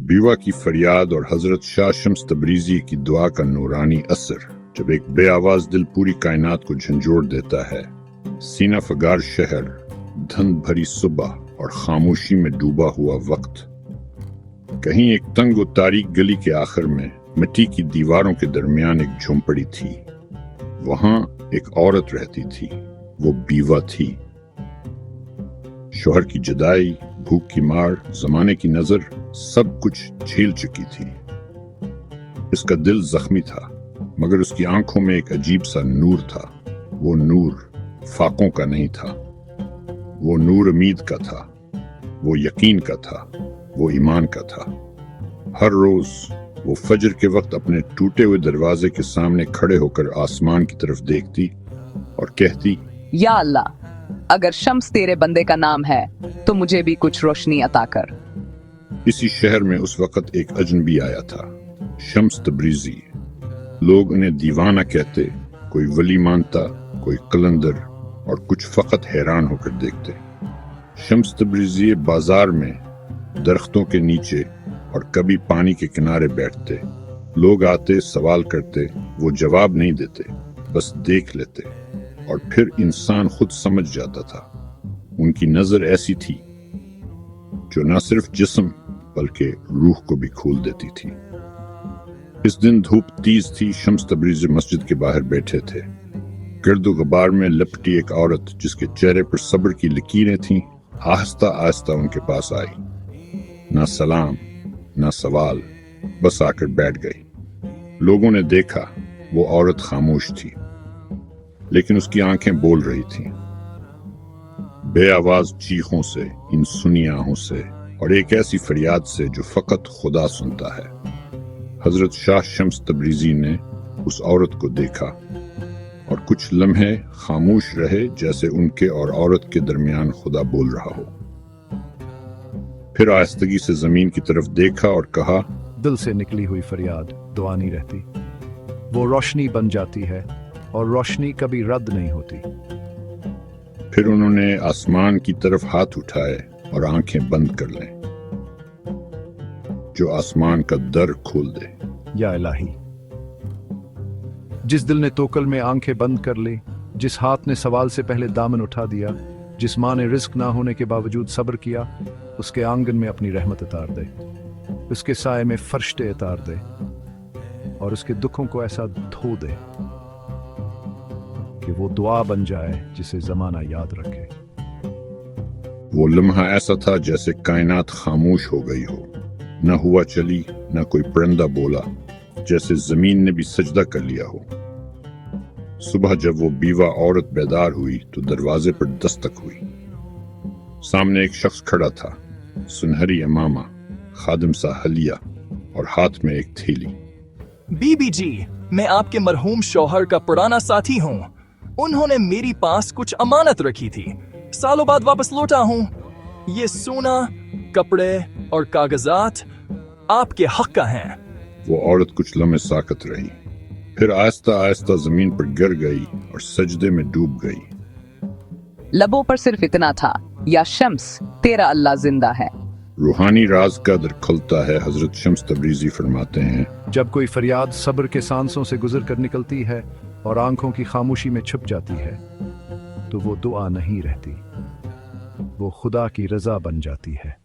بیوہ کی فریاد اور حضرت شاہ شمس تبریزی کی دعا کا نورانی اثر جب ایک بے آواز دل پوری کائنات کو جھنجھوڑ دیتا ہے۔ سینہ فگار شہر، دھند بھری صبح اور خاموشی میں ڈوبا ہوا وقت۔ کہیں ایک تنگ و تاریک گلی کے آخر میں مٹی کی دیواروں کے درمیان ایک جھونپڑی تھی۔ وہاں ایک عورت رہتی تھی، وہ بیوہ تھی۔ شوہر کی جدائی، بھوک کی مار، زمانے کی نظر، سب کچھ جھیل چکی تھی۔ اس کا دل زخمی تھا، مگر اس کی آنکھوں میں ایک عجیب سا نور تھا۔ وہ نور فاقوں کا نہیں تھا، وہ نور امید کا تھا، وہ یقین کا تھا، وہ ایمان کا تھا۔ ہر روز وہ فجر کے وقت اپنے ٹوٹے ہوئے دروازے کے سامنے کھڑے ہو کر آسمان کی طرف دیکھتی اور کہتی، یا اللہ، اگر شمس تیرے بندے کا نام ہے تو مجھے بھی کچھ روشنی عطا کر۔ اسی شہر میں اس وقت ایک اجنبی آیا تھا، شمس تبریزی۔ لوگ انہیں دیوانہ کہتے، کوئی ولی مانتا، کوئی قلندر، اور کچھ فقط حیران ہو کر دیکھتے۔ شمس تبریزی بازار میں، درختوں کے نیچے اور کبھی پانی کے کنارے بیٹھتے۔ لوگ آتے، سوال کرتے، وہ جواب نہیں دیتے، بس دیکھ لیتے، اور پھر انسان خود سمجھ جاتا تھا۔ ان کی نظر ایسی تھی جو نہ صرف جسم بلکہ روح کو بھی کھول دیتی تھی۔ اس دن دھوپ تیز تھی۔ شمس تبریزی مسجد کے باہر بیٹھے تھے۔ گرد و غبار میں لپٹی ایک عورت جس کے چہرے پر صبر کی لکیریں تھیں، آہستہ آہستہ ان کے پاس آئی۔ نہ سلام، نہ سوال، بس آ کر بیٹھ گئی۔ لوگوں نے دیکھا، وہ عورت خاموش تھی، لیکن اس کی آنکھیں بول رہی تھیں، بے آواز چیخوں سے، ان سنی آہوں سے، اور ایک ایسی فریاد سے جو فقط خدا سنتا ہے۔ حضرت شاہ شمس تبریزی نے اس عورت کو دیکھا اور کچھ لمحے خاموش رہے، جیسے ان کے اور عورت کے درمیان خدا بول رہا ہو۔ پھر آہستگی سے زمین کی طرف دیکھا اور کہا، دل سے نکلی ہوئی فریاد دعا نہیں رہتی، وہ روشنی بن جاتی ہے، اور روشنی کبھی رد نہیں ہوتی۔ پھر انہوں نے آسمان کی طرف ہاتھ اٹھائے اور آنکھیں بند کر لیں، جو آسمان کا در کھول دے۔ یا الہی، جس دل نے توکل میں آنکھیں بند کر لی، جس ہاتھ نے سوال سے پہلے دامن اٹھا دیا، جس ماں نے رزق نہ ہونے کے باوجود صبر کیا، اس کے آنگن میں اپنی رحمت اتار دے، اس کے سائے میں فرشتے اتار دے، اور اس کے دکھوں کو ایسا دھو دے کہ وہ دعا بن جائے جسے زمانہ یاد رکھے۔ وہ لمحہ ایسا تھا جیسے کائنات خاموش ہو گئی ہو، نہ ہوا چلی، نہ کوئی پرندہ بولا، جیسے زمین نے بھی سجدہ کر لیا ہو۔ صبح جب وہ بیوہ عورت بیدار ہوئی تو دروازے پر دستک ہوئی۔ سامنے ایک شخص کھڑا تھا، سنہری امامہ، خادم سا حلیہ، اور ہاتھ میں ایک تھیلی۔ بی بی جی، میں آپ کے مرحوم شوہر کا پرانا ساتھی ہوں۔ انہوں نے میری پاس کچھ امانت رکھی تھی، سالوں بعد واپس لوٹا ہوں۔ یہ سونا، کپڑے اور کاغذات آپ کے حق کا ہیں۔ وہ عورت کچھ لمحے ساکت رہی، پھر آہستہ آہستہ زمین پر گر گئی اور سجدے میں ڈوب گئی۔ لبوں پر صرف اتنا تھا، یا شمس، تیرا اللہ زندہ ہے۔ روحانی راز کا در کھلتا ہے۔ حضرت شمس تبریزی فرماتے ہیں، جب کوئی فریاد صبر کے سانسوں سے گزر کر نکلتی ہے اور آنکھوں کی خاموشی میں چھپ جاتی ہے، تو وہ دعا نہیں رہتی، وہ خدا کی رضا بن جاتی ہے۔